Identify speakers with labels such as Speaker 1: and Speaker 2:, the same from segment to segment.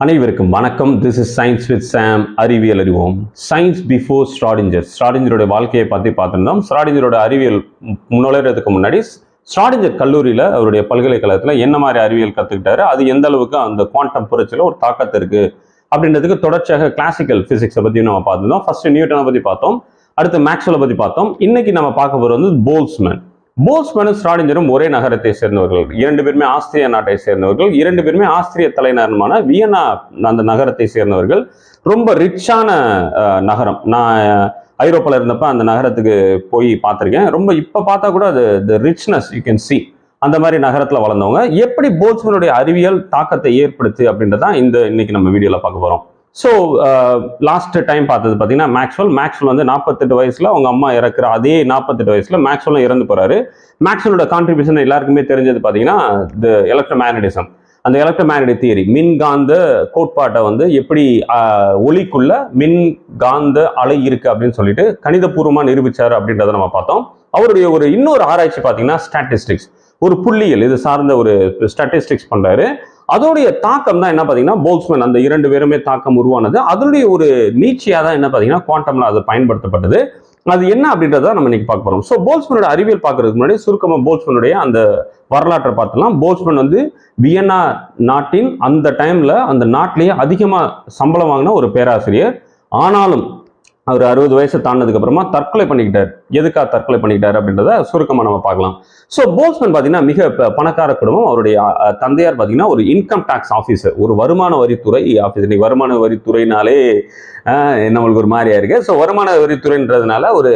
Speaker 1: அனைவருக்கும் வணக்கம். This is science with சாம். அறிவியல் அறிவோம். Science before ஸ்ராடிஞ்சர். ஸ்ராடிஞ்சருடைய வாழ்க்கையை பற்றி பார்த்துருந்தோம். ஸ்ராடிஞ்சரோட அறிவியல் நுழைறதுக்கு முன்னாடி ஸ்ராடிஞ்சர் கல்லூரியில் அவருடைய பல்கலைக்கழகத்தில் என்ன மாதிரி அறிவியல் கற்றுக்கிட்டாரு, அது எந்த அளவுக்கு அந்த குவாண்டம் புரட்சியில் ஒரு தாக்கத்து இருக்கு அப்படின்றதுக்கு தொடர்ச்சியாக கிளாசிக்கல் பிசிக்ஸை பற்றி நம்ம பார்த்துருந்தோம். ஃபர்ஸ்ட் நியூட்டனை பற்றி பார்த்தோம், அடுத்து மேக்ஸ்வெல்லை பற்றி பார்த்தோம். இன்னைக்கு நம்ம பார்க்க போகிறது வந்து போல்ட்ஸ்மேன். போல்ட்ஸ்மேனும் ஸ்ராடிஞ்சரும் ஒரே நகரத்தை சேர்ந்தவர்கள். இரண்டு பேருமே ஆஸ்திரிய நாட்டை சேர்ந்தவர்கள். இரண்டு பேருமே ஆஸ்திரிய தலைநகரமான வியன்னா அந்த நகரத்தை சேர்ந்தவர்கள். ரொம்ப ரிச்சான நகரம். நான் ஐரோப்பால இருந்தப்ப அந்த நகரத்துக்கு போய் பார்த்துருக்கேன். ரொம்ப இப்போ பார்த்தா கூட அது ரிச்னஸ் யூ கேன் சி. அந்த மாதிரி நகரத்தில் வளர்ந்தவங்க. எப்படி போல்ட்ஸ்மேனுடைய அறிவியல் தாக்கத்தை ஏற்படுத்து அப்படின்றதான் இன்னைக்கு நம்ம வீடியோவில் பார்க்க போகிறோம். ஸோ லாஸ்ட் டைம் பார்த்தது பார்த்தீங்கன்னா மேக்ஸ்வெல் வந்து 48 வயசுல அவங்க அம்மா இறக்குற அதே 48 வயசுல மேக்ஸ்வெல்லும் இறந்து போறாரு. மேக்ஸ்வெலோட கான்ட்ரிபியூஷன் எல்லாருக்குமே தெரிஞ்சது பார்த்தீங்கன்னா இந்த எலக்ட்ரோமேக்னடிசம், அந்த எலக்ட்ரோமேக்னடிக் தியரி, மின்காந்த கோட்பாட்டை வந்து எப்படி ஒளிக்குள்ள மின்காந்த அலை இருக்கு அப்படின்னு சொல்லிட்டு கணிதபூர்வமாக நிரூபிச்சாரு அப்படின்றத நம்ம பார்த்தோம். அவருடைய இன்னொரு ஆராய்ச்சி பார்த்தீங்கன்னா ஸ்டாட்டிஸ்டிக்ஸ், ஒரு புள்ளியல் இது சார்ந்த ஒரு ஸ்டாட்டிஸ்டிக்ஸ் பண்றாரு. அதோடைய தாக்கம் தான் என்ன பார்த்தீங்கன்னா போல்ட்ஸ்மேன், அந்த இரண்டு பேருமே தாக்கம் உருவானது. அதனுடைய ஒரு நீட்சியாக தான் என்ன பார்த்தீங்கன்னா குவாண்டம்ல அது பயன்படுத்தப்பட்டது. அது என்ன அப்படின்றத நம்ம இன்னைக்கு பார்க்க போறோம். ஸோ போல்ட்ஸ்மேனோட அறிவியல் பார்க்கறதுக்கு முன்னாடி சுருக்கமாக போல்ட்ஸ்மேனுடைய அந்த வரலாற்றை பார்த்தலாம். போல்ட்ஸ்மேன் வந்து வியன்னா நாட்டின் அந்த டைம்ல அந்த நாட்டிலேயே அதிகமாக சம்பளம் வாங்கின ஒரு பேராசிரியர். ஆனாலும் அவர் 60 வயசு தாண்டதுக்கு அப்புறமா தற்கொலை பண்ணிக்கிட்டார். எதுக்காக தற்கொலை பண்ணிக்கிட்டார் அப்படின்றத சுருக்கமாக நம்ம பார்க்கலாம். ஸோ போல்ட்ஸ்மேன் பார்த்தீங்கன்னா மிக பணக்கார குடும்பம். அவருடைய தந்தையார் பார்த்தீங்கன்னா ஒரு இன்கம் டேக்ஸ் ஆஃபீஸர், ஒரு வருமான வரித்துறை ஆஃபீஸர். இன்னைக்கு வருமான வரித்துறைனாலே நம்மளுக்கு ஒரு மாதிரியா இருக்கு. ஸோ வருமான வரித்துறைன்றதுனால ஒரு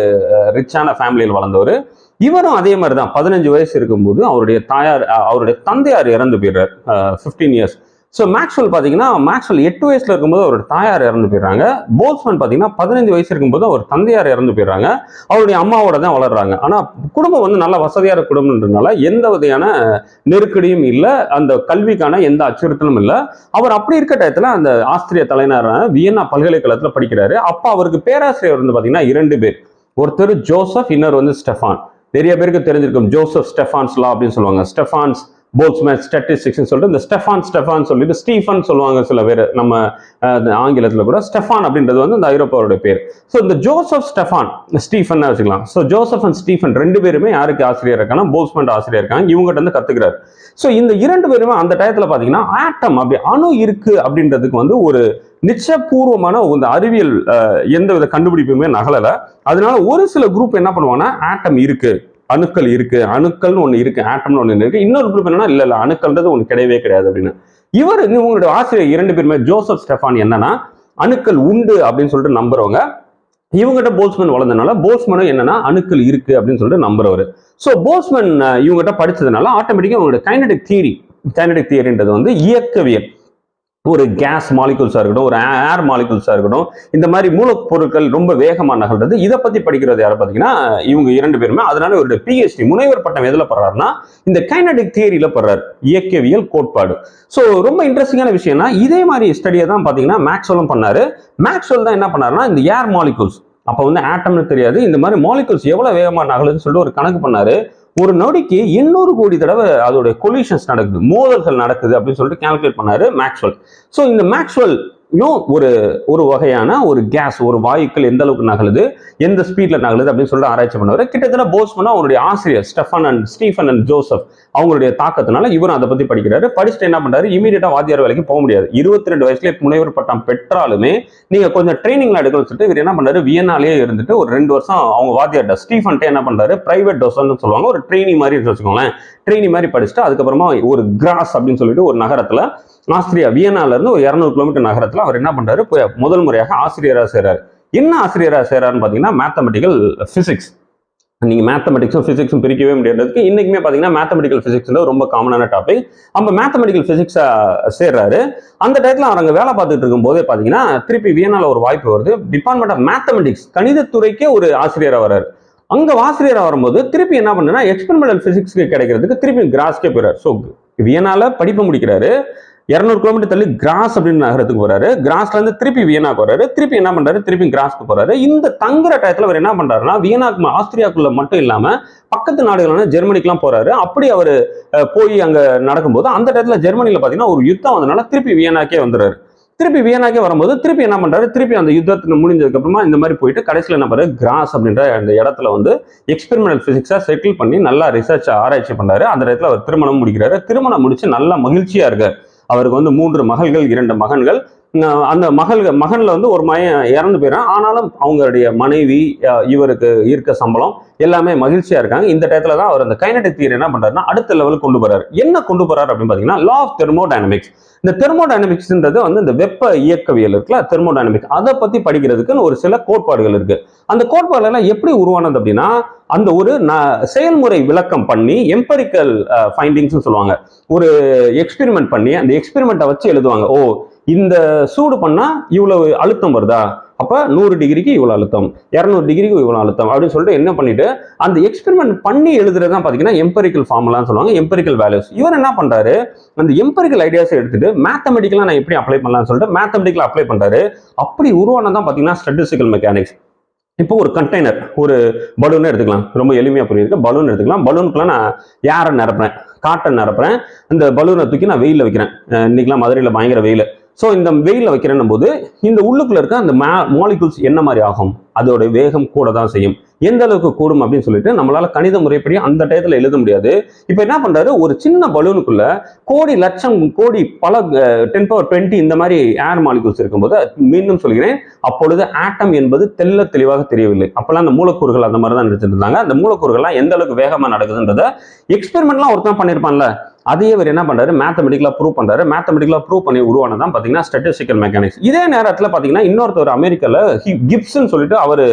Speaker 1: ரிச்சான ஃபேமிலியில் வளர்ந்தவர். இவரும் அதே மாதிரி தான் 15 வயசு இருக்கும்போது அவருடைய தந்தையார் இறந்து போயிடுறார். 15 இயர்ஸ். ஸோ மேக்ஸ்வெல் பார்த்தீங்கன்னா 8 வயசுல இருக்கும்போது அவருடைய தாயார் இறந்து போயிடுறாங்க. போல்ட்ஸ்மேன் பார்த்தீங்கன்னா 15 வயசு இருக்கும்போது அவர் தந்தையார் இறந்து போயிடுறாங்க. அவருடைய அம்மாவோட தான் வளர்றாங்க. ஆனால் குடும்பம் வந்து நல்ல வசதியான குடும்பம்ன்றதுனால எந்த வகையான நெருக்கடியும் இல்லை, அந்த கல்விக்கான எந்த அச்சுறுத்தலும் இல்லை. அவர் அப்படி இருக்க டயத்தில் அந்த ஆஸ்திரிய தலைநகரான வியன்னா பல்கலைக்கழகத்தில் படிக்கிறாரு. அப்போ அவருக்கு பேராசிரியர் வந்து பார்த்தீங்கன்னா 2 பேர். ஒருத்தர் ஜோசப், இன்னொரு வந்து ஸ்டெஃபான். நிறைய பேருக்கு தெரிஞ்சிருக்கும் ஜோசப் ஸ்டெஃபான்ஸ் லா அப்படின்னு சொல்லுவாங்க. ஸ்டெஃபான்ஸ் போல்ட்ஸ்மேன் ஸ்டாட்டிஸ்டிக்ஸ் சொல்லிட்டு இந்த ஸ்டெஃபான் சொல்லிட்டு ஸ்டீஃபன் சொல்லுவாங்க சில பேர். நம்ம ஆங்கிலத்தில் கூட ஸ்டெஃபான் அப்படின்றது வந்து இந்த ஐரோப்பாவோட பேர். ஸோ இந்த ஜோசப் ஸ்டீஃபன் வச்சுக்கலாம். ஸோ ஜோசப் அண்ட் ஸ்டீஃபன் 2 பேருமே யாருக்கு ஆசிரியர் இருக்காங்க, போல்ட்ஸ்மேன் ஆசிரியர் இருக்காங்க. இவங்ககிட்ட வந்து கத்துக்கிறாரு. ஸோ இந்த 2 பேருமே அந்த டயத்தில் பார்த்தீங்கன்னா ஆட்டம் அப்படி அணு இருக்கு அப்படின்றதுக்கு வந்து ஒரு நிச்சயபூர்வமான இந்த அறிவியல் எந்த வித கண்டுபிடிப்புமே நகலலை. அதனால ஒரு சில குரூப் என்ன பண்ணுவாங்கன்னா ஆட்டம் இருக்கு, அணுக்கள் இருக்கு, அணுக்கள்னு ஒண்ணு இருக்கு, ஆட்டம்னு ஒண்ணு இருக்கு. இன்னொரு குரூப் என்னன்னா இல்ல அணுக்கள்ன்றது ஒண்ணு கிடையவே கிடையாது அப்படின்னு. இவங்களுடைய ஆசிரியர் 2 பேருமே ஜோசப் ஸ்டெஃபான் என்னன்னா அணுக்கள் உண்டு அப்படின்னு சொல்லிட்டு நம்புறவங்க. இவங்ககிட்ட போல்ட்ஸ்மேன் வளர்ந்ததுனால போல்ட்ஸ்மேனும் என்னன்னா அணுக்கள் இருக்கு அப்படின்னு சொல்லிட்டு நம்புறவர். ஸோ போல்ட்ஸ்மேன் இவங்ககிட்ட படிச்சதுனால ஆட்டோமேட்டிக்கா அவங்களுடைய கைனடிக் தியரின்றது வந்து இயக்கவியல், ஒரு கேஸ் மாலிகுல்ஸா இருக்கட்டும், ஒரு ஏர் மாலிகுல்ஸா இருக்கட்டும், இந்த மாதிரி மூலப்பொருட்கள் ரொம்ப வேகமா நகர்றது, இதை பத்தி படிக்கிறது யாரை பார்த்தீங்கன்னா இவங்க 2 பேருமே. அதனால இவருடைய PhD முனைவர் பட்டம் எதுல படுறாருன்னா இந்த கைனடிக் தியரியில படுறாரு, இயக்கவியல் கோட்பாடு. ஸோ ரொம்ப இன்ட்ரெஸ்டிங்கான விஷயம்னா இதே மாதிரி ஸ்டடியை தான் பார்த்தீங்கன்னா மேக்ஸ்வெல்லும் பண்ணாரு. மேக்ஸ்வெல் தான் என்ன பண்ணாருன்னா இந்த ஏர் மாலிகுல்ஸ், அப்போ வந்து ஆட்டம்னு தெரியாது, இந்த மாதிரி மாலிகுல்ஸ் எவ்வளவு வேகமா நகலுன்னு சொல்லிட்டு ஒரு கணக்கு பண்ணாரு. ஒரு நொடிக்கு 800 கோடி தடவை அதோட கொலிஷன்ஸ் நடக்குது, மோதல்கள் நடக்குது அப்படின்னு சொல்லிட்டு கால்குலேட் பண்ணாரு மேக்ஸ்வெல். ஸோ இந்த மேக்ஸ்வெல் ஒரு வகையான ஒரு கேஸ், ஒரு வாயுக்கள் எந்த அளவுக்கு நகலுது, எந்த ஸ்பீட்ல நகலுது அப்படின்னு சொல்லிட்டு ஆராய்ச்சி பண்ணுவார். கிட்டத்தட்ட போல்ட்ஸ்மேன் அவருடைய ஆசிரியர் ஸ்டீஃபன் அண்ட் ஜோசப் அவங்களுடைய தாக்கத்தினால இவரும் அதை பத்தி படிக்கிறாரு. படிச்சுட்டு என்ன பண்றாரு, இமீடியட்டா வாத்தியார் வேலைக்கு போக முடியாது. 22 வயசுல முனைவர் பட்டம் பெற்றாலுமே நீங்க கொஞ்சம் ட்ரைனிங்ல எடுக்கணும்னு சொல்லிட்டு இவர் என்ன பண்றாரு, வியன்னாலே இருந்துட்டு ஒரு 2 வருஷம் அவங்க வாத்தியார்ட்ட ஸ்டீஃபன் என்ன பண்றாரு, பிரைவேட் டோசர்னு சொல்லுவாங்க, ஒரு ட்ரெயினி மாதிரி வச்சுக்கோங்களேன், ட்ரெயினி மாதிரி படிச்சுட்டு அதுக்கப்புறமா ஒரு கிராஸ் அப்படின்னு சொல்லிட்டு ஒரு நகரத்துல ஆஸ்திரியா வியன்னால இருந்து ஒரு 200 கிலோமீட்டர் நகரத்துல அவர் என்ன பண்றாரு, முதல் முறையாக ஆசிரியராக சேர்றாரு. என்ன ஆசிரியராக சேர்றாருன்னு பாத்தீங்கன்னா மேத்தமெட்டிக்கல் பிசிக்ஸ். நீங்க மேத்தமெட்டிக்ஸும் பிசிக்ஸும் பிரிக்கவே முடியாததுக்கு இன்னைக்குமே பாத்தீங்கன்னா மேத்தமெட்டிக்கல் பிசிக்ஸ் ரொம்ப காமனான டாபிக். நம்ம மேத்தமெட்டிக்கல் பிசிக்ஸா சேர்றாரு. அந்த டயத்துல அவர் அங்க வேலை பார்த்துட்டு இருக்கும் போதே பாத்தீங்கன்னா திருப்பி வியன்னால ஒரு வாய்ப்பு வருது. டிபார்ட்மெண்ட் ஆஃப் மேத்தமெட்டிக்ஸ், கணிதத்துறைக்கே ஒரு ஆசிரியராக வர்றாரு. அங்க ஆசிரியராக வரும்போது திருப்பி என்ன பண்ணுன்னா எக்ஸ்பெரிமெண்டல் பிசிக்ஸ்க்கு கிடைக்கிறதுக்கு திருப்பி கிராஸ்கே போயிறாரு. ஸோ வியன்னால படிப்பு முடிக்கிறாரு. 200 கிலோமீட்டர் தள்ளி கிராஸ் அப்படின்னு நகரத்துக்கு போறாரு. கிராஸ்ல இருந்து திருப்பி வியனாக்கு வர்றாரு. திருப்பி என்ன பண்றாரு, திருப்பி கிராஸ்க்கு போறாரு. இந்த தங்குற டயத்துல அவர் என்ன பண்றாருன்னா வியனாக்கு ஆஸ்திரியாக்குள்ள மட்டும் இல்லாம பக்கத்து நாடுகளான ஜெர்மனிக்கெல்லாம் போறாரு. அப்படி அவர் போய் அங்க நடக்கும்போது அந்த டயத்துல ஜெர்மனியில பாத்தீங்கன்னா ஒரு யுத்தம் வந்தனால திருப்பி வியனாக்கே வந்துறாரு. திருப்பி வியனாக்கே வரும்போது திருப்பி என்ன பண்றாரு, திருப்பி அந்த யுத்தத்துக்கு முடிஞ்சதுக்கு அப்புறமா இந்த மாதிரி போயிட்டு கடைசியில் என்ன பண்றாரு, கிராஸ் அப்படின்ற அந்த இடத்துல வந்து எக்ஸ்பெரிமெண்டல் பிசிக்ஸா செட்டில் பண்ணி நல்லா ரிசர்ச் ஆராய்ச்சி பண்றாரு. அந்த இடத்துல அவர் திருமணம் முடிக்கிறாரு. திருமணம் முடிச்சு நல்லா மகிழ்ச்சியா இருக்காரு. அவருக்கு வந்து 3 மகள்கள் 2 மகன்கள். அந்த மகன்ல வந்து ஒரு மகன் இறந்து போயிடான். ஆனாலும் அவங்களுடைய மனைவி, இவருக்கு இருக்க சம்பளம் எல்லாமே மகிழ்ச்சியா இருக்காங்க. இந்த டயத்துல தான் அவர் அந்த கைனடிக் தியரி என்ன பண்றாருன்னா அடுத்த லெவலுக்கு கொண்டு போறாரு. என்ன கொண்டு போறாரு அப்படின்னு பாத்தீங்கன்னா லா ஆஃப் தெர்மோடைனமிக்ஸ். இந்த தெர்மோடைனமிக்ஸ்ன்றது வந்து இந்த வெப்ப இயக்கவியல் இருக்குல்ல, தெர்மோடைனமிக்ஸ், அதை பத்தி படிக்கிறதுக்குன்னு ஒரு சில கோட்பாடுகள் இருக்கு. அந்த கோட்பாடுகள் எல்லாம் எப்படி உருவானது அப்படின்னா அந்த ஒரு செயல்முறை விளக்கம் பண்ணி எம்பரிக்கல் ஃபைண்டிங்ஸ் சொல்லுவாங்க. ஒரு எக்ஸ்பெரிமெண்ட் பண்ணி அந்த எக்ஸ்பெரிமெண்ட்டை வச்சு எழுதுவாங்க. ஓ, இந்த சூடு பண்ணா இவ்வளவு அழுத்தம் வருதா, அப்ப 100 டிகிரிக்கு இவ்வளவு அழுத்தம், 200 டிகிரிக்கு இவ்வளவு அழுத்தம் அப்படின்னு சொல்லிட்டு என்ன பண்ணிட்டு அந்த எக்ஸ்பெரிமெண்ட் பண்ணி எழுதுறது தான் பாத்தீங்கன்னா எம்பரிக்கல் ஃபார்முலான்னு சொல்லுவாங்க, எம்பரிக்கல் வேல்யூஸ். இவர் என்ன பண்றாரு, அந்த எம்பரிக்கல் ஐடியாஸை எடுத்துட்டு மேத்தமெட்டிக்கலா நான் எப்படி அப்ளை பண்ணலாம்னு சொல்லிட்டு மேத்தமெட்டிக்கலா அப்ளை பண்றாரு. அப்படி உருவானதான் பாத்தீங்கன்னா ஸ்டாட்டிஸ்டிக்கல் மெக்கானிக்ஸ். இப்போ ஒரு கண்டெய்னர், ஒரு பலூன் எடுத்துக்கலாம், ரொம்ப எளிமையா புரியுது. பலூன் எடுத்துக்கலாம். பலூனுக்குள்ள நான் ஏரை நிரப்புறேன், காட்டன் நிரப்புறேன். இந்த பலூனை தூக்கி நான் வெயில வைக்கிறேன். இன்னைக்கெல்லாம் மதுரையில் பயங்கர வெயில். ஸோ இந்த வெயில வைக்கிறேன் போது இந்த உள்ளுக்குள்ள இருக்க அந்த மாலிகுல்ஸ் என்ன மாதிரி ஆகும், அதோட வேகம் கூட தான் செய்யும். எந்த அளவுக்கு கூடும் அப்படின்னு சொல்லிட்டு நம்மளால கணித முறைப்படி அந்த டயத்துல எழுத முடியாது. இப்ப என்ன பண்றாரு, ஒரு சின்ன பலூனுக்குள்ள கோடி லட்சம் கோடி பல 10⁻20 இந்த மாதிரி ஏர் மாலிகுல்ஸ் இருக்கும்போது, மீண்டும் சொல்கிறேன், அப்பொழுது ஆட்டம் என்பது தெல்ல தெளிவாக தெரியவில்லை. அப்பெல்லாம் அந்த மூலக்கூறுகள் அந்த மாதிரி தான் எடுத்துட்டு இருந்தாங்க. அந்த மூலக்கூறுகள்லாம் எந்த அளவுக்கு வேகமா நடக்குதுன்றத எக்ஸ்பெரிமெண்ட்லாம் ஒருத்தன் பண்ணியிருப்பான்ல, அதையே அவர் என்ன பண்றாரு, மேத்தமெட்டிக்கலா ப்ரூவ் பண்றாரு. மேத்தமெட்டிக்கலா ப்ரூவ் பண்ணி உருவானதான் பாத்தீங்கன்னா ஸ்டாட்டிஸ்டிக்கல் மெக்கானிக்ஸ். இதே நேரத்துல பாத்தீங்கன்னா இன்னொருத்தர் அமெரிக்கால கிப்சன் சொல்லிட்டு அவரு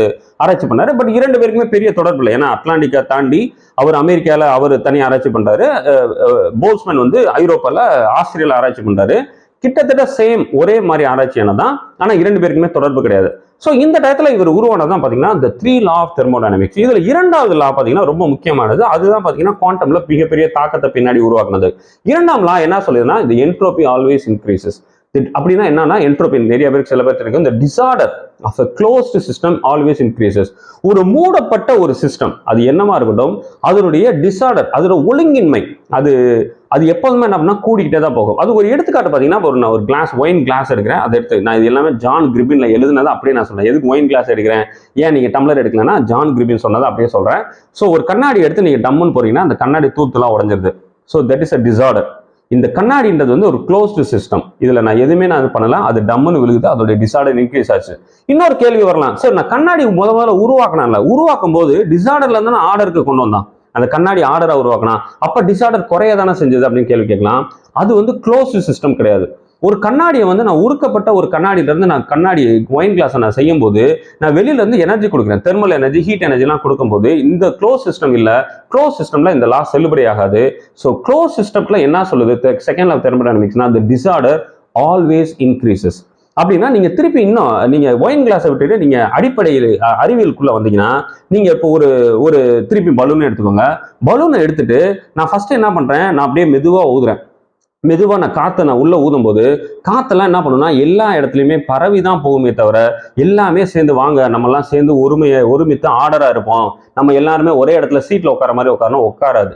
Speaker 1: ஆராய்ச்சி பண்ணாரு. பட் 2 பேருக்குமே பெரிய தொடர்பு இல்லை. ஏன்னா அட்லாண்டிக்கா தாண்டி அவர் அமெரிக்கால அவர் தனி ஆராய்ச்சி பண்றாரு, போல்ஸ்மேன் வந்து ஐரோப்பால ஆஸ்திரேலியா ஆராய்ச்சி பண்றாரு. கிட்டத்தட்ட சேம் ஒரே மாதிரி ஆராய்ச்சியானதான், ஆனா 2 பேருக்குமே தொடர்பு கிடையாது. ஸோ இந்த டயத்துல இவர் உருவானதான் பாத்தீங்கன்னா இந்த 3 லா ஆஃப் தெர்மோடைனமிக்ஸ். இதுல 2வது லா பாத்தீங்கன்னா ரொம்ப முக்கியமானது. அதுதான் பாத்தீங்கன்னா குவாண்டம்ல மிகப்பெரிய தாக்கத்தை பின்னாடி உருவாக்குனது. 2ஆம் லா என்ன சொல்லுதுன்னா இந்த என்ட்ரோபி ஆல்வேஸ் இன்க்ரீசஸ். அப்படின்னா என்னன்னா என்ட்ரோபி நிறைய பேருக்கு சில பேருக்கு இருக்கு. இந்த disorder of a closed system always increases. ஒரு மூடப்பட்ட ஒரு சிஸ்டம் அது என்னமா இருக்கட்டும், அதனுடைய டிசார்டர், அதோட ஒழுங்கின்மை, அது எப்போதுமே என்ன பண்ணா கூடிக்கிட்டே தான் போகும். அது ஒரு எடுத்துக்காட்டு பாத்தீங்கன்னா, நான் ஒரு கிளாஸ் ஒயின் கிளாஸ் எடுக்கிறேன். அதை எடுத்து நான் இது எல்லாமே ஜான் கிரிபின்ல எழுதுனது அப்படியே நான் சொல்றேன். எதுக்கு ஒயின் கிளாஸ் எடுக்கிறேன், ஏன் நீங்க டம்ளர் எடுக்கலன்னா ஜான் கிரிபின் சொன்னதை அப்படியே சொல்றேன். ஸோ ஒரு கண்ணாடி எடுத்து நீங்க டம்முன்னு போறீங்கன்னா அந்த கண்ணாடி தூத்துலாம் உடஞ்சிருது. So that is a disorder. இந்த கண்ணாடின்றது வந்து ஒரு க்ளோஸ்டு சிஸ்டம். இதுல நான் எதுவுமே நான் பண்ணல, அது டம்முன்னு விழுகுது, அதோட டிசார்டர் இன்க்ரீஸ் ஆச்சு. இன்னொரு கேள்வி வரலாம், சார் நான் கண்ணாடி முதல்ல உருவாக்கினால, உருவாக்கும் போது டிசார்டர்ல இருந்து நான் ஆர்டருக்கு கொண்டு வந்தான், அந்த கண்ணாடி ஆர்டரா உருவாக்கினா, அப்ப டிசார்டர் குறைய தானே செஞ்சது அப்படின்னு கேள்வி கேட்கலாம். அது வந்து க்ளோஸ்டு சிஸ்டம் கிடையாது. ஒரு கண்ணாடியை வந்து நான் உருக்கப்பட்ட ஒரு கண்ணாடியில இருந்து நான் கண்ணாடி ஒயின் கிளாஸை நான் செய்யும் போது நான் வெளியில இருந்து எனர்ஜி கொடுக்குறேன், தெர்மல் எனர்ஜி, ஹீட் எனர்ஜி எல்லாம் கொடுக்கும்போது இந்த க்ளோஸ் சிஸ்டம் இல்ல, க்ளோஸ் சிஸ்டம்ல இந்த லா செல்லுபடி ஆகாது. ஸோ க்ளோஸ் சிஸ்டம்ல என்ன சொல்லுது செகண்ட் லா ஆஃப் தெர்மோடைனமிக்ஸ்னா the disorder always increases. அப்படின்னா நீங்க திருப்பி இன்னும் நீங்க ஒயின் கிளாஸை விட்டுட்டு நீங்க அடிப்படையில் அறிவியலுக்குள்ள வந்தீங்கன்னா, நீங்க இப்போ ஒரு திருப்பி பலூனை எடுத்துக்கோங்க. பலூனை எடுத்துட்டு நான் ஃபர்ஸ்ட் என்ன பண்றேன், நான் அப்படியே மெதுவா ஊதுறேன். மெதுவா நான் காத்தை நான் உள்ள ஊதும் போது காத்தெல்லாம் என்ன பண்ணுன்னா எல்லா இடத்துலையுமே பரவி தான் போகுமே தவிர எல்லாமே சேர்ந்து வாங்க நம்ம எல்லாம் சேர்ந்து ஒருமித்த ஆர்டரா இருப்போம், நம்ம எல்லாருமே ஒரே இடத்துல சீட்ல உட்கார மாதிரி உட்காராது.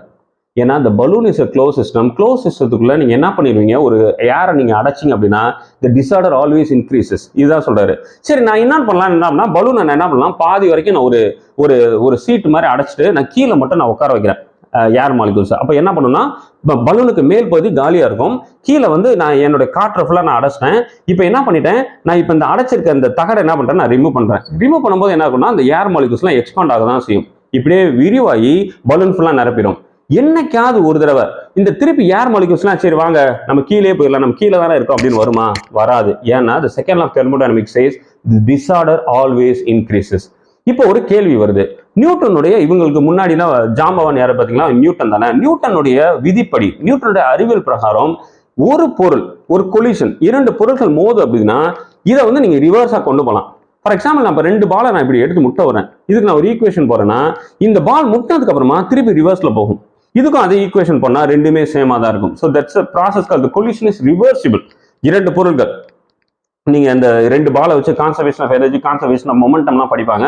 Speaker 1: ஏன்னா இந்த balloon is close system. Close சிஸ்டத்துக்குள்ள நீங்க என்ன பண்ணிடுவீங்க, ஒரு ஏரை நீங்க அடைச்சிங்க அப்படின்னா the disorder always increases. இதுதான் சொல்றாரு. சரி, நான் என்ன பண்ணலாம், என்ன பலூனை நான் என்ன பண்ணலாம், பாதி வரைக்கும் நான் ஒரு சீட் மாதிரி அடைச்சிட்டு நான் கீழே மட்டும் நான் உட்கார வைக்கிறேன் ஏர் மாலிகூல்ஸ். அப்ப என்ன பண்ணுன்னா பலூனுக்கு மேல் பகுதி காலியா இருக்கும், கீழே வந்து நான் என்னோட காற்றை ஃபுல்லா நான் அடைச்சிட்டேன். இப்போ என்ன பண்ணிட்டேன், நான் இப்போ இந்த அடைச்சிருக்க இந்த தகடை என்ன பண்றேன், நான் ரிமூவ் பண்றேன். ரிமூவ் பண்ணும்போது என்ன ஆகும்னா அந்த ஏர் மாலிகூல்ஸ்லாம் எக்ஸ்பாண்ட் ஆக தான் செய்யும். இப்படியே விரிவாகி பலூன் ஃபுல்லா நிரப்பிடும். என்னைக்காவது ஒரு தடவை இந்த திருப்பி ஏர் மாலிகூல்ஸ்லாம் சரி வாங்க நம்ம கீழே போயிடலாம், நம்ம கீழே தானே இருக்கோம் அப்படின்னு வருமா, வராது. ஏன்னா the second law of thermodynamics says the disorder always increases. இப்போ ஒரு கேள்வி வருது, நியூட்டனுடைய இவங்களுக்கு முன்னாடிலாம் ஜாம்பவான் யாரை பார்த்தீங்களா, நியூட்டன் தானே. நியூட்டனுடைய விதிப்படி, நியூட்டனுடைய அறிவியல் பிரகாரம் ஒரு பொருள், ஒரு கொலிஷன், 2 பொருட்கள் மோது அப்படின்னா இதை வந்து நீங்க ரிவர்ஸா கொண்டு போகலாம். ஃபார் எக்ஸாம்பிள் நான் இப்போ 2 பாலை நான் இப்படி எடுத்து முட்ட வரேன், இதுக்கு நான் ஒரு ஈக்குவேஷன் போறேன்னா இந்த பால் முட்டினதுக்கு அப்புறமா திருப்பி ரிவர்ஸ்ல போகும். இதுக்கும் அதே ஈக்குவேஷன் பண்ணா ரெண்டுமே சேமா தான் இருக்கும். So that's a process called the collision is reversible. 2 பொருட்கள் நீங்க இந்த 2 பாலை வச்சு conservation of energy, conservation of மொமெண்டம்லாம் படிப்பாங்க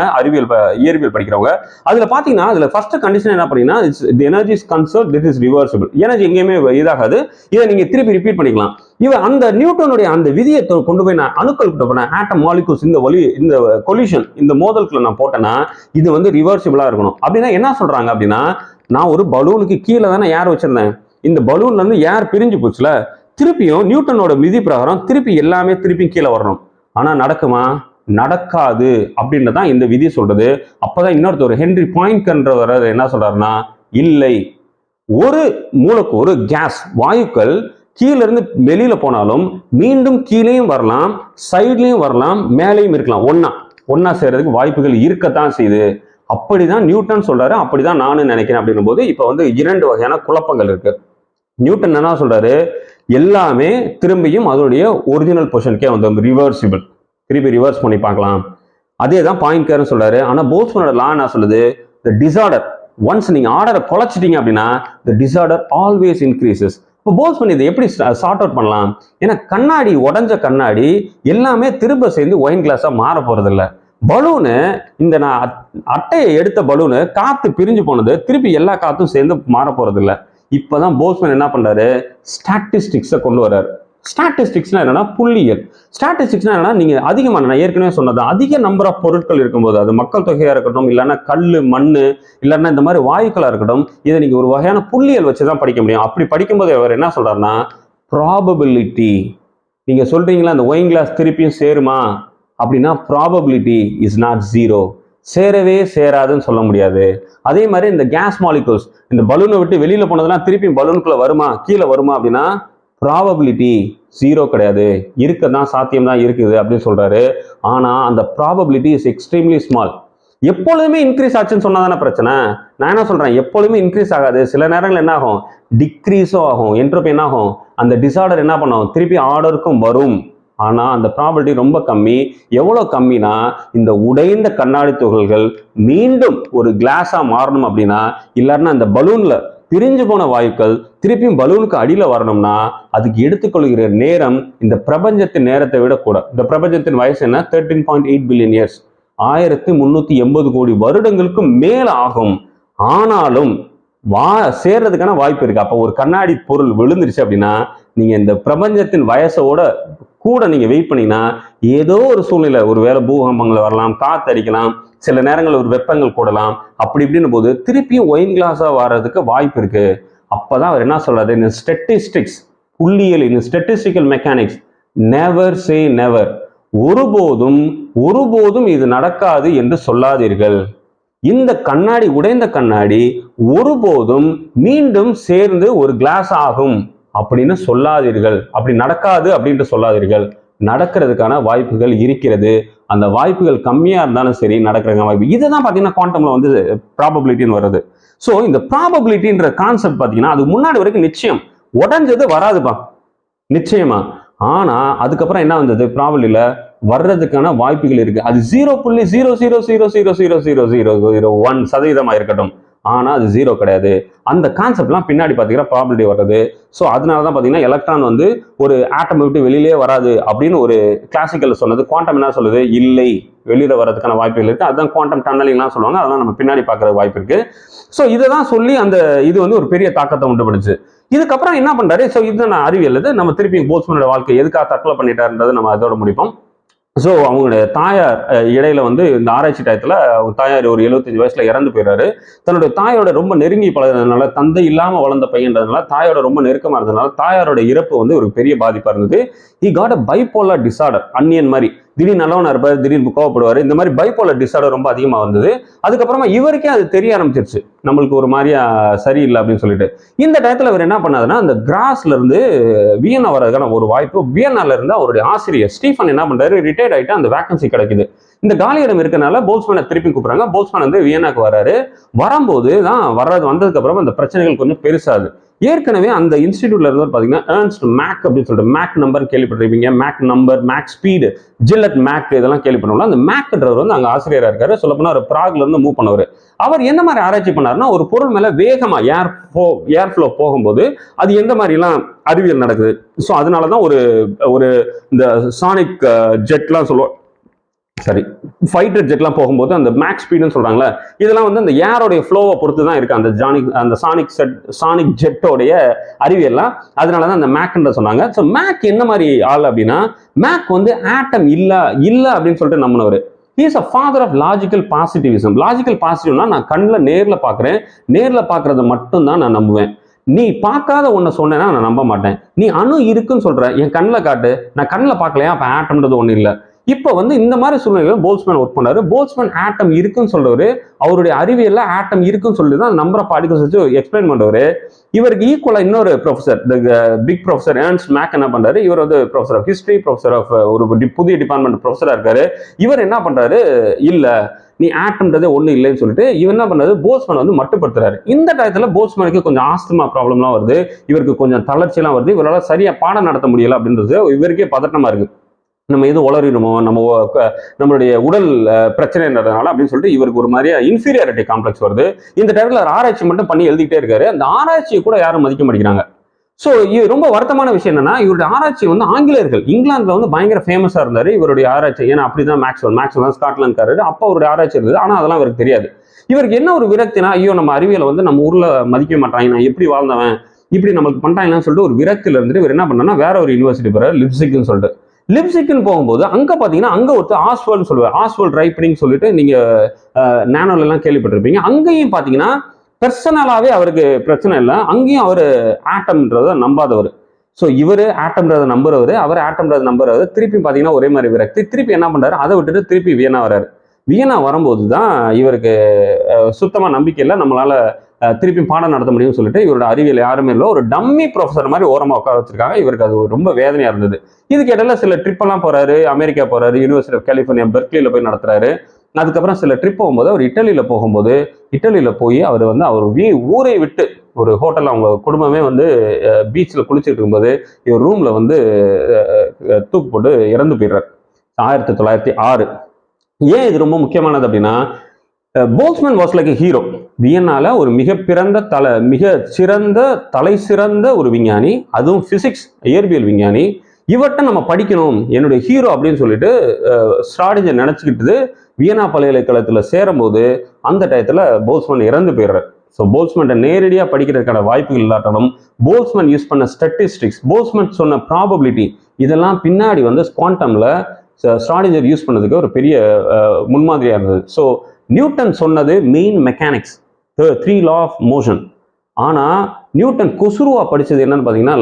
Speaker 1: இயற்பியல் படிக்கிறவங்க. அதுல பாத்தீங்கன்னா அதுல ஃபர்ஸ்ட் கண்டிஷன் என்ன பண்ணீங்கன்னா, தி energy is conserved, this is reversible. Energy எங்கேயுமே இதாகாது. இதை நீங்க திருப்பி ரிப்பீட் பண்ணிக்கலாம். அந்த நியூட்டனுடைய அந்த விதியை கொண்டு போய் நான் அணுக்கள் கிட்ட போனேன், ஆட்டம் மாலிகூல்ஸ் இந்த கொலிஷன், இந்த மோதலுக்குள்ள நான் போட்டேன்னா இது வந்து ரிவர்சிபிளா இருக்கணும். அப்படின்னா என்ன சொல்றாங்க அப்படின்னா, நான் ஒரு பலூனுக்கு கீழே தானே ஏர் வச்சிருந்தேன், இந்த பலூன்ல இருந்து ஏர் பிரிஞ்சு போச்சுல, திருப்பியும் நியூட்டனோட விதி பிரகாரம் திருப்பி எல்லாமே திருப்பி கீழே வரணும். ஆனா நடக்குமா? நடக்காது அப்படின்றதான் இந்த விதி சொல்றது. அப்பதான் இன்னொருத்தர் ஹென்ரி பாயின்கர்ன்றவர் என்ன சொல்றாருன்னா, இல்லை, ஒரு மூலக்கு ஒரு கேஸ் வாயுக்கள் கீழே இருந்து வெளியில போனாலும் மீண்டும் கீழேயும் வரலாம், சைட்லயும் வரலாம், மேலேயும் இருக்கலாம். ஒன்னா சேர்றதுக்கு வாய்ப்புகள் இருக்கத்தான் செய்யுது. அப்படிதான் நியூட்டன் சொல்றாரு, அப்படிதான் நானும் நினைக்கிறேன். அப்படின்னும் போது இப்ப வந்து 2 வகையான குழப்பங்கள் இருக்கு. நியூட்டன் என்ன சொல்றாரு, எல்லாமே திரும்பியும் அதோடைய ஒரிஜினல் பொசிஷனுக்கே வந்து ரிவர்சிபிள், திருப்பி ரிவர்ஸ் பண்ணி பார்க்கலாம். அதே தான் பாயின்கர் சொல்றாரு. ஆனா போல்ட்ஸ்மேனோட லா என்ன சொல்லுது, தி டிசார்டர் ஒன்ஸ் நீங்க ஆர்டரை குலைச்சிட்டீங்க அப்படின்னா தி டிசார்டர் ஆல்வேஸ் இன்க்ரீசஸ். இப்போ போல்ட்ஸ்மேன் இதை எப்படி சார்ட் அவுட் பண்ணலாம்? ஏன்னா கண்ணாடி, உடஞ்ச கண்ணாடி எல்லாமே திரும்ப சேர்ந்து ஒயின் கிளாஸா மாற போறது இல்லை. பலூனு, இந்த நான் அட்டையை எடுத்த பலூனு காத்து பிரிஞ்சு போனது திருப்பி எல்லா காத்தும் சேர்ந்து மாற போறது இல்லை. இப்பதான் போல்ட்ஸ்மேன் என்ன பண்றாரு, ஸ்டாட்டிஸ்டிக்ஸை கொண்டு வர்றாரு. ஸ்டாட்டிஸ்டிக்ஸ்னா என்னன்னா புள்ளியியல். ஸ்டாட்டிஸ்டிக்ஸ்னா என்னன்னா, நீங்க அதிகமான, நான் ஏற்கனவே சொன்னது, அதிக நம்பர் ஆஃப் பொருட்கள் இருக்கும்போது, அது மக்கள் தொகையா இருக்கட்டும், இல்லைன்னா கல்லு மண்ணு, இல்லைன்னா இந்த மாதிரி வாயுக்களா இருக்கட்டும், இதை நீங்க ஒரு வகையான புள்ளியல் வச்சுதான் படிக்க முடியும். அப்படி படிக்கும்போது அவர் என்ன சொல்றாருன்னா, ப்ராபபிலிட்டி, நீங்க சொல்றீங்களா அந்த ஒயின் கிளாஸ் திருப்பியும் சேருமா அப்படின்னா, ப்ராபபிலிட்டி இஸ் நாட் ஜீரோ, சேரவே சேராதுன்னு சொல்ல முடியாது. அதே மாதிரி இந்த கேஸ் மாலிகூல்ஸ், இந்த பலூனை விட்டு வெளியில போனதெல்லாம் திருப்பி பலூனுக்குள்ள வருமா, கீழே வருமா அப்படின்னா, ப்ராபபிலிட்டி ஜீரோ கிடையாது, இருக்கதான், சாத்தியம் தான் இருக்குது அப்படின்னு சொல்றாரு. ஆனா அந்த ப்ராபபிலிட்டி இஸ் எக்ஸ்ட்ரீம்லி ஸ்மால். எப்பொழுதுமே இன்க்ரீஸ் ஆச்சுன்னு சொன்னாதானே பிரச்சனை. நான் என்ன சொல்றேன், எப்பொழுதுமே இன்க்ரீஸ் ஆகாது, சில நேரங்கள் என்ன ஆகும், டிக்ரீஸும் ஆகும். என்ட்ரோபி என்ன ஆகும், அந்த டிசார்டர் என்ன பண்ணும், திருப்பி ஆர்டருக்கும் வரும். ஆனா அந்த ப்ராபபிலிட்டி ரொம்ப கம்மி. எவ்வளவு கம்மினா, இந்த உடைந்த கண்ணாடி துகள்கள் மீண்டும் ஒரு கிளாஸா மாறணும் அப்படின்னா, இல்லைன்னா அந்த பலூன்ல பிரிஞ்சு போன வாயுக்கள் திருப்பியும் பலூனுக்கு அடியில வரணும்னா அதுக்கு எடுத்துக்கொள்கிற நேரம் இந்த பிரபஞ்சத்தின் நேரத்தை விட கூட. இந்த பிரபஞ்சத்தின் வயசு என்ன, 13.8 பில்லியன் இயர்ஸ், 1380 கோடி வருடங்களுக்கு மேல ஆகும். ஆனாலும் சேர்றதுக்கான வாய்ப்பு இருக்கு. அப்ப ஒரு கண்ணாடி பொருள் விழுந்துருச்சு அப்படின்னா, நீங்க இந்த பிரபஞ்சத்தின் வயசோட கூட நீங்க வெயிட் பண்ணீங்கன்னா, ஏதோ ஒரு சூழ்நிலை, ஒரு வேளை பூகம்பங்கள் வரலாம், காத்தடிக்கலாம், சில நேரங்கள் ஒரு வெப்பங்கள் கூடலாம், அப்படி இப்படின்னு போது திருப்பியும் ஒயின் கிளாஸா வர்றதுக்கு வாய்ப்பு இருக்கு. அப்பதான் அவர் என்ன சொல்றாரு, இந்த ஸ்டாட்டிஸ்டிக்ஸ், புள்ளியியல், இந்த statistical mechanics, never say never, ஒருபோதும் இது நடக்காது என்று சொல்லாதீர்கள். இந்த கண்ணாடி, உடைந்த கண்ணாடி ஒருபோதும் மீண்டும் சேர்ந்து ஒரு கிளாஸ் ஆகும் அப்படின்னு சொல்லாதீர்கள். அப்படி நடக்காது அப்படின்ட்டு சொல்லாதீர்கள். நடக்கிறதுக்கான வாய்ப்புகள் இருக்கிறது. அந்த வாய்ப்புகள் கம்மியா இருந்தாலும் சரி, நடக்கிறதுக்கான வாய்ப்பு. இதுதான் பாத்தீங்கன்னா குவாண்டம்ல வந்து ப்ராபபிலிட்டின்னு வருது. ஸோ இந்த ப்ராபபிலிட்டின்ற கான்செப்ட் பாத்தீங்கன்னா, அது முன்னாடி வரைக்கும் நிச்சயம், உடஞ்சது வராதுப்பா நிச்சயமா. ஆனா அதுக்கப்புறம் என்ன வந்தது, ப்ராபபிலிட்டியில வர்றதுக்கான வாய்ப்புகள் இருக்கு. அது 0.000000001% இருக்கட்டும், ஆனா அது ஜீரோ கிடையாது. அந்த கான்செப்ட்லாம் பின்னாடி பாத்தீங்கன்னா ப்ராபபிலிட்டி வர்றது. ஸோ அதனாலதான் பாத்தீங்கன்னா எலக்ட்ரான் வந்து ஒரு ஆட்டம் விட்டு வெளியிலே வராது அப்படின்னு ஒரு கிளாசிக்கல் சொன்னது. குவாண்டம் என்ன சொல்லுது, இல்லை, வெளியில வர்றதுக்கான வாய்ப்புகள் இருக்கு. அதுதான் குவாண்டம் டன்னலிங்லாம் சொல்லுவாங்க. அதெல்லாம் நம்ம பின்னாடி பார்க்கறது வாய்ப்பு இருக்கு. ஸோ இதை தான் சொல்லி அந்த இது வந்து ஒரு பெரிய தாக்கத்தை உண்டு பண்ணுச்சு. இதுக்கப்புறம் என்ன பண்றாரு, ஸோ இதுதான் அறிவியல். நம்ம திருப்பி போல்ட்ஸ்மேனோட வாழ்க்கை எதுக்காக தற்கொலை பண்ணிட்டாருன்றது நம்ம அதோட முடிப்போம். ஸோ அவங்களுடைய தாயார் இடையில வந்து இந்த ஆராய்ச்சி டயத்துல தாயார் ஒரு 75 வயசுல இறந்து போயிடுறாரு. தன்னுடைய தாயோட ரொம்ப நெருங்கி பழகினதுனால, தந்தை இல்லாம வளர்ந்த பையன்றதுனால, தாயோட ரொம்ப நெருக்கமா இருந்ததுனால தாயாரோட இறப்பு வந்து ஒரு பெரிய பாதிப்பா இருந்தது. He got a bipolar disorder, Anniyan மாதிரி, திடீர்னு நல்லவனா இருப்பாரு, திடீர்னு கோவப்படுவாரு. இந்த மாதிரி பைபோலார் டிசார்டர் ரொம்ப அதிகமா வந்தது. அதுக்கப்புறமா இவருக்கே அது தெரிய ஆரம்பிச்சிருச்சு, நம்மளுக்கு ஒரு மாதிரியா சரியில்லை அப்படின்னு சொல்லிட்டு. இந்த டயத்துல அவர் என்ன பண்ணாதுன்னா, அந்த கிராஸ்ல இருந்து வியன்னா வர்றதுக்கான ஒரு வாய்ப்பு. வியன்னால இருந்து அவருடைய ஆசிரியர் ஸ்டீஃபன் என்ன பண்றாரு, ரிட்டையர்ட் ஆயிட்டு அந்த வேகன்சி கிடைக்குது. இந்த காலியிடம் இருக்கனால போல்ட்ஸ்மேனை திருப்பி கூப்பிடுறாங்க. போல்ட்ஸ்மேன் வந்து வியன்னாக்கு வராரு. வரும்போது தான் வந்ததுக்கு அப்புறம் அந்த பிரச்சனைகள் கொஞ்சம் பெருசாது. ஏற்கனவே அந்த இன்ஸ்டிடியூட்ல இருந்து பார்த்தீங்கன்னா ஏர்ன்ஸ்ட் மேக் அப்படின்னு சொல்லிட்டு மேக் நம்பர் கேள்விப்பட்டிருப்பீங்க, Mach number, Mach speed, Gillette Mach இதெல்லாம் கேள்விப்பட்டோம்ல. அந்த மேக்ன்றவர் வந்து அங்கே ஆசிரியராக இருக்காரு. சொல்ல போனால் ஒரு பிராக்ல இருந்து மூவ் பண்ணவர். அவர் என்ன மாதிரி ஆராய்ச்சி பண்ணாருன்னா, ஒரு பொருள் மேல வேகமா ஏர் ஃப்ளோ போகும்போது அது எந்த மாதிரிலாம் அறிவியல் நடக்குது. ஸோ அதனாலதான் ஒரு ஒரு இந்த சானிக் ஜெட்லாம் சொல்லுவோம், சரி ஃபைட்டர் ஜெட்லாம் போகும்போது அந்த மேக்ஸ் ஸ்பீடுன்னு சொல்றாங்களே, இதெல்லாம் வந்து அந்த ஏரோடைய ஃப்ளோவை பொறுத்து தான் இருக்கு அந்த சானிக் ஜெட்டோடைய அறிவியல்லாம். அதனால தான் அந்த மேக்ன்ற சொன்னாங்க. ஸோ மேக் என்ன மாதிரி ஆள் அப்படின்னா, மேக் வந்து ஆட்டம் இல்ல அப்படின்னு சொல்லிட்டு நம்பினவர். He is a father of logical positivism. Logical பாசிட்டிவ்னா நான் கண்ணில் நேரில் பார்க்குறேன், நேரில் பார்க்கறத மட்டும் தான் நான் நம்புவேன். நீ பார்க்காத ஒன்றை சொன்னேன்னா நான் நம்ப மாட்டேன். நீ அணு இருக்குன்னு சொல்ற, என் கண்ணில் காட்டு, நான் கண்ணில் பார்க்கலையா, அப்போ ஆட்டம்ன்றது ஒன்றும் இல்லை. இப்போ வந்து இந்த மாதிரி சூழ்நிலையில போல்ஸ்மேன் ஒர்க் பண்ணாரு. போல்ஸ்மேன் ஆட்டம் இருக்குன்னு சொல்றவரு, அவருடைய அறிவியல்ல ஆட்டம் இருக்குன்னு சொல்லி தான் நம்பர் ஆஃப் பார்ட்டிகல்ஸ் வச்சு எக்ஸ்பிளைன் பண்றவரு. இவருக்கு ஈக்குவலா இன்னொரு professor, big professor Ernst Mach என்ன பண்றாரு, இவர் வந்து professor of history, professor of ஒரு புதிய டிபார்ட்மெண்ட் ப்ரொஃபசரா இருக்காரு. இவர் என்ன பண்றாரு, இல்ல நீ ஆட்டம்ன்றதே ஒண்ணு இல்லைன்னு சொல்லிட்டு இவர் என்ன பண்றாரு, போல்ஸ்மேன் வந்து மட்டுப்படுத்துறாரு. இந்த டயத்துல போல்ஸ்மேனுக்கு கொஞ்சம் ஆஸ்துமா ப்ராப்ளம்லாம் வருது, இவருக்கு கொஞ்சம் தளர்ச்சியெல்லாம் வருது, இவரால் சரியா பாடம் நடத்த முடியல அப்படின்றது இவருக்கே பதட்டமா இருக்கு. நம்ம எது உளறிடுமோ, நம்மளுடைய உடல் பிரச்சனைன்றதுனால அப்படின்னு சொல்லிட்டு இவருக்கு ஒரு மாதிரியா இன்ஃபீரியாரிட்டி காம்ப்ளெக்ஸ் வருது. இந்த டைம்ல ஆராய்ச்சி மட்டும் பண்ணி எழுதிட்டே இருக்காரு. அந்த ஆராய்ச்சியை கூட யாரும் மதிக்க மாட்டேங்கிறாங்க. ஸோ இது ரொம்ப வருத்தமான விஷயம் என்னன்னா, இவருடைய ஆராய்ச்சி வந்து ஆங்கிலேயர்கள் இங்கிலாந்துல வந்து பயங்கர ஃபேமஸா இருந்தாரு இவருடைய ஆராய்ச்சி. ஏன்னா அப்படிதான் மேக்ஸ்வெல் தான் ஸ்காட்லாந்துக்காரரு. அப்போ அவருடைய ஆராய்ச்சி இருந்தது. ஆனா அதெல்லாம் இவருக்கு தெரியாது. இவருக்கு என்ன ஒரு விரக்தினா, ஐயோ நம்ம அறிவியலை வந்து நம்ம ஊர்ல மதிக்க மாட்டாங்க, நான் எப்படி வாழ்ந்தவன், இப்படி நம்மளுக்கு பண்ணிட்டாங்கன்னு சொல்லிட்டு ஒரு விரக்தியில இருந்துட்டு இவர் என்ன பண்ணா, வேற ஒரு யூனிவர்சிட்டி போறாரு, லிப்சிக்னு சொல்லிட்டு. லிப்சிக்னு போகும்போது அங்க பாத்தீங்கன்னா, அங்க ஒருத்தர் ஆஸ்வால்ட் சொல்லுவார், ஆஸ்வால்ட் ரைப்பனிங் சொல்லிட்டு நீங்க நானோல எல்லாம் கேள்விப்பட்டிருப்பீங்க. அங்கேயும் பாத்தீங்கன்னா பர்சனலாவே அவருக்கு பிரச்சனை இல்லை, அங்கேயும் அவர் ஆட்டம்ன்றத நம்பாதவர். ஸோ இவர் ஆட்டம்ன்றதை நம்புறவர், அவர் ஆட்டம்ன்றதை நம்புறவர். திருப்பி பாத்தீங்கன்னா ஒரே மாதிரி விரக்தி. திருப்பி என்ன பண்றாரு, அதை விட்டுட்டு திருப்பி வியனா வர்றாரு. வியனா வரும்போது தான் இவருக்கு சுத்தமா நம்பிக்கை இல்லை, நம்மளால திருப்பி பாடம் நடத்த முடியும்னு சொல்லிட்டு இவரோட அறிவியல் யாருமே இல்லை, ஒரு டம்மி ப்ரொஃபசர் மாதிரி ஓரமா உட்கார வச்சிருக்காங்க. இவருக்கு அது ரொம்ப வேதனையா இருந்தது. இதுக்கு இடையில சில ட்ரிப் எல்லாம் போறாரு, அமெரிக்கா போறாரு, யூனிவர்சிட்டி ஆஃப் கலிபோர்னியா பெர்க்லியில போய் நடத்துறாரு. அதுக்கப்புறம் சில ட்ரிப் போகும்போது அவர் இட்டலியில போய் அவர் வந்து அவர் ஊரை விட்டு ஒரு ஹோட்டல், அவங்க குடும்பமே வந்து பீச்சில் குளிச்சுட்டு இருக்கும்போது இவர் ரூம்ல வந்து தூக்கு போட்டு இறந்து போயிடுறார் 1906. ஏன் இது ரொம்ப முக்கியமானது அப்படின்னா, போல்ஸ்மேன் வாஸ் லைக் ஹீரோ. வியன்னால ஒரு மிக சிறந்த தலை சிறந்த ஒரு விஞ்ஞானி, அதுவும் பிசிக்ஸ் இயற்பியல் விஞ்ஞானி. இவர்கிட்ட நம்ம படிக்கணும், என்னுடைய ஹீரோ அப்படின்னு சொல்லிட்டு ஸ்ட்ராடிஞ்சர் நினைச்சுக்கிட்டு வியன்னா பல்கலைக்கழகத்தில் சேரும் போது அந்த டயத்துல போல்ஸ்மேன் இறந்து போயிடுறார். ஸோ போல்ஸ்மேன் நேரடியாக படிக்கிறதுக்கான வாய்ப்புகள் இல்லாட்டாலும் போல்ஸ்மேன் யூஸ் பண்ண ஸ்டாட்டிஸ்டிக்ஸ், போல்ஸ்மேன் சொன்ன ப்ராபபிலிட்டி, இதெல்லாம் பின்னாடி வந்து குவாண்டம்ல ஸ்ட்ராடிஞ்சர் யூஸ் பண்ணதுக்கு ஒரு பெரிய முன்மாதிரியா இருந்தது. ஸோ நியூட்டன் சொன்னது main mechanics, 3 law of motion. ஆனா நியூட்டன் குசுருவா படிச்சது என்னன்னு பாத்தீங்கன்னா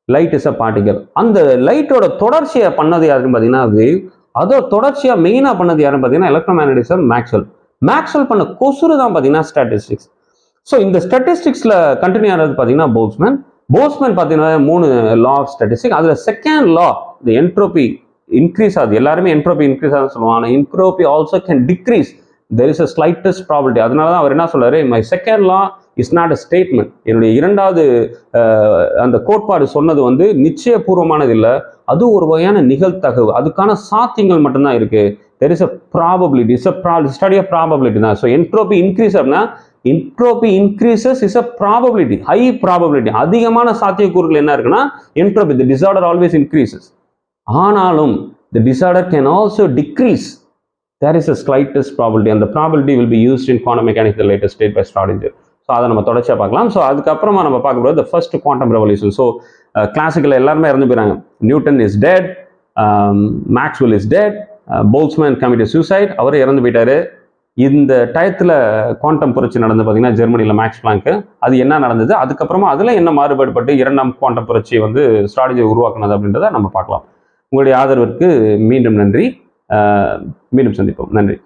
Speaker 1: லைட் இஸ் அ பார்ட்டிகல். அந்த லைட்டோட தொடர்ச்சியை பண்ணது யாருன்னு பாத்தீங்கன்னா வேவ். அதோட தொடர்ச்சியா மெயினா பண்ணது யாருன்னு பாத்தீங்கன்னா எலக்ட்ரோமேக்னடிசம், மேக்ஸ்வெல் பண்ண கொசுறு தான் பாத்தீங்கன்னா ஸ்டாட்டிஸ்டிக்ஸ். ஸோ இந்த ஸ்டாட்டிஸ்டிக்ஸ்ல கண்டினியூ ஆனது பாத்தீங்கன்னா போல்ஸ்மேன் பாத்தீங்கன்னா 3 law of statistics. அதுல செகண்ட் லா, இந்த என்ட்ரோபி இன்க்ரீஸ் ஆகுது. எல்லாருமே என்ட்ரோபி இன்க்ரீஸ் ஆகுதுன்னு சொல்லுவாங்க. Entropy also can decrease, there is a slightest probability. அதனால தான் அவர் என்ன சொல்றாரு, my second law is not a statement. என்னுடைய இரண்டாவது அந்த கோட்பாடு சொன்னது வந்து நிச்சயபூர்வமானது இல்லை, அது ஒரு வகையான நிகழ்தகவு, அதுக்கான சாத்தியங்கள் மட்டும்தான் இருக்கு. there is a probability, it's a study of probability தான். ஸோ என்ட்ரோபி இன்க்ரீஸ் அப்படின்னா entropy increases is a probability, high probability, அதிகமான சாத்தியக்கூறுகள் என்ன இருக்குன்னா entropy, the disorder always increases. ஆனாலும் the disorder can also decrease, there is a slightest probability, and the probability will be used in quantum mechanics the latest state by Schrodinger. So அதை நம்ம தொடர்ச்சியாக பார்க்கலாம். So அதுக்கப்புறமா நம்ம பார்க்கும்போது the first quantum revolution. So classical எல்லாருமே இறந்து போயிறாங்க. Newton is dead, Maxwell is dead, Boltzmann committed suicide, அவரே இறந்து போயிட்டாரு. இந்த டயத்தில் குவாண்டம் புரட்சி நடந்து பார்த்தீங்கன்னா ஜெர்மனியில் மேக்ஸ் பிளாங்க்கு, அது என்ன நடந்தது, அதுக்கப்புறமா அதில் என்ன மாறுபாடுபட்டு இரண்டாம் குவாண்டம் புரட்சியை வந்து ஸ்ட்ராடிஜர் உருவாக்குனது அப்படின்றத நம்ம பார்க்கலாம். உங்களுடைய ஆதரவிற்கு மீண்டும் நன்றி. மீண்டும் சந்திப்போம். நன்றி.